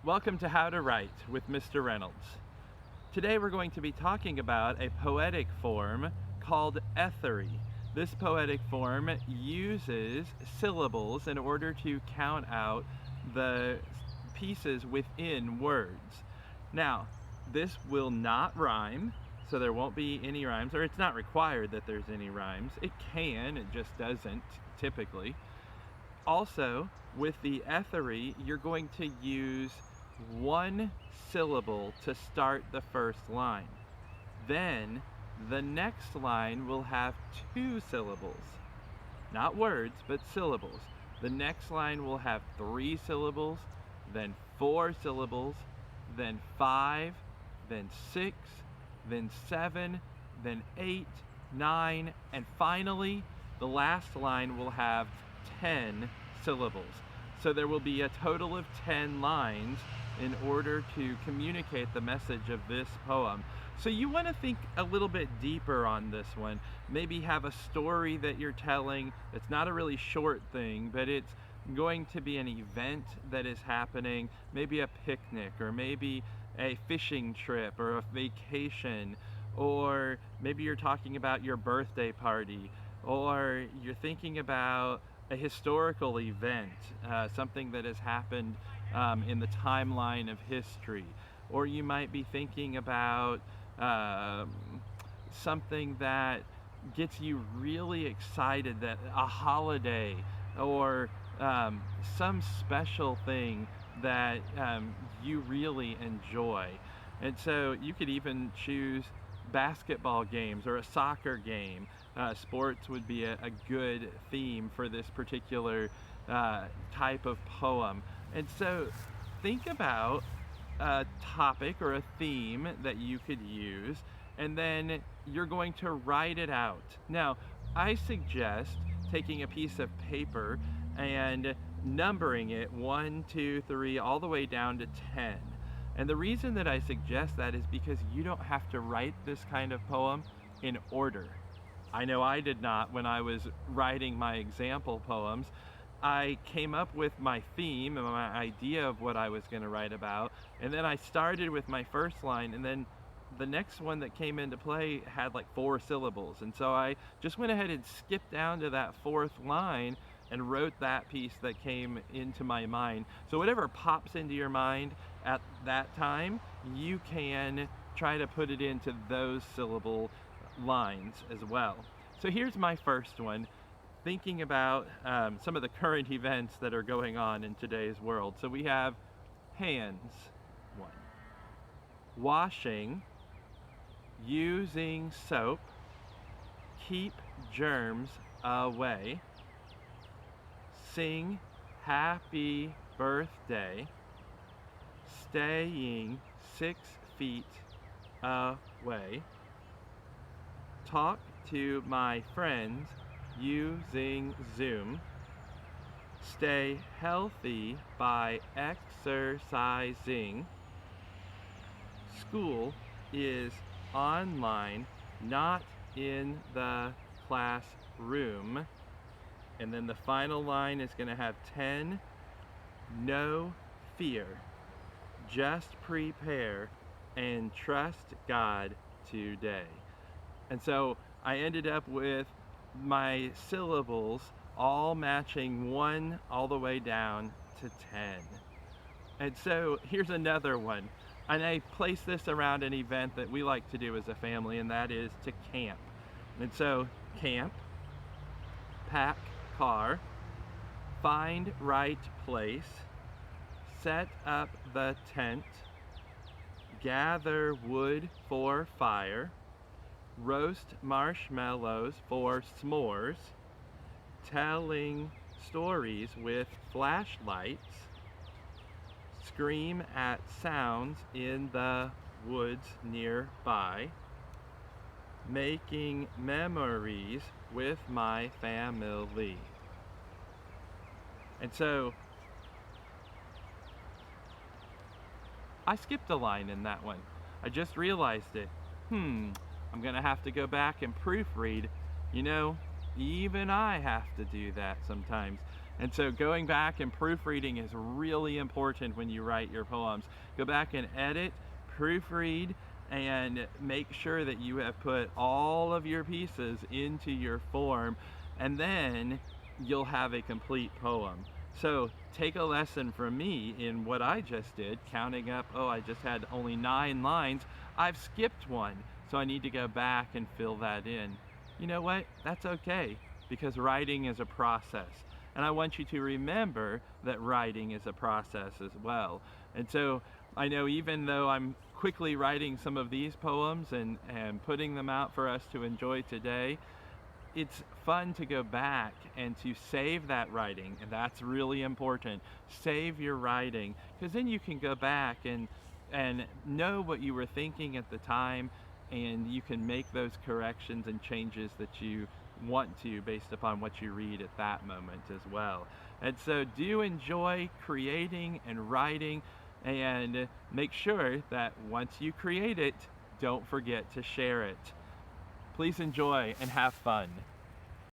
Welcome to How to Write with Mr. Reynolds. Today we're going to be talking about a poetic form called Etheree. This poetic form uses syllables in order to count out the pieces within words. Now, this will not rhyme, so there won't be any rhymes, or it's not required that there's any rhymes. It can, it just doesn't typically. Also, with the Etheree, you're going to use one syllable to start the first line. Then the next line will have two syllables. Not words, but syllables. The next line will have 3 syllables, then 4 syllables, then 5, then 6, then 7, then 8, 9, and finally the last line will have 10 syllables. So there will be a total of 10 lines in order to communicate the message of this poem. So you want to think a little bit deeper on this one. Maybe have a story that you're telling. It's not a really short thing, but it's going to be an event that is happening, maybe a picnic, or maybe a fishing trip, or a vacation, or maybe you're talking about your birthday party, or you're thinking about a historical event, something that has happened in the timeline of history. Or you might be thinking about something that gets you really excited, that a holiday, or some special thing that you really enjoy. And so you could even choose basketball games or a soccer game. Sports would be a good theme for this particular type of poem. And so think about a topic or a theme that you could use, and then you're going to write it out. Now, I suggest taking a piece of paper and numbering it 1, 2, 3, all the way down to 10. And the reason that I suggest that is because you don't have to write this kind of poem in order. I know I did not when I was writing my example poems. I came up with my theme and my idea of what I was going to write about, and then I started with my first line, and then the next one that came into play had like 4 syllables, and so I just went ahead and skipped down to that 4th line and wrote that piece that came into my mind. So whatever pops into your mind at that time, you can try to put it into those syllable lines as well. So here's my first one, thinking about some of the current events that are going on in today's world. So we have hands, 1. Washing, using soap, keep germs away, sing happy birthday, staying 6 feet away, talk to my friends using Zoom, stay healthy by exercising, school is online, not in the classroom. And then the final line is going to have 10, no fear, just prepare and trust God today. And so I ended up with my syllables all matching 1 all the way down to 10. And so here's another one. And I place this around an event that we like to do as a family, and that is to camp. And so camp, pack car, find right place, set up the tent, gather wood for fire, roast marshmallows for s'mores, telling stories with flashlights, scream at sounds in the woods nearby, making memories with my family. And so I skipped a line in that one. I just realized it. I'm gonna have to go back and proofread. You know, even I have to do that sometimes. And so going back and proofreading is really important when you write your poems. Go back and edit, proofread, and make sure that you have put all of your pieces into your form, and then you'll have a complete poem. So take a lesson from me in what I just did, counting up, oh, I just had only 9 lines. I've skipped one, so I need to go back and fill that in. You know what? That's okay, because writing is a process. And I want you to remember that writing is a process as well. And so I know even though I'm quickly writing some of these poems and putting them out for us to enjoy today, it's fun to go back and to save that writing, and that's really important. Save your writing, because then you can go back and know what you were thinking at the time, and you can make those corrections and changes that you want to based upon what you read at that moment as well. And so do enjoy creating and writing, and make sure that once you create it, don't forget to share it. Please enjoy and have fun.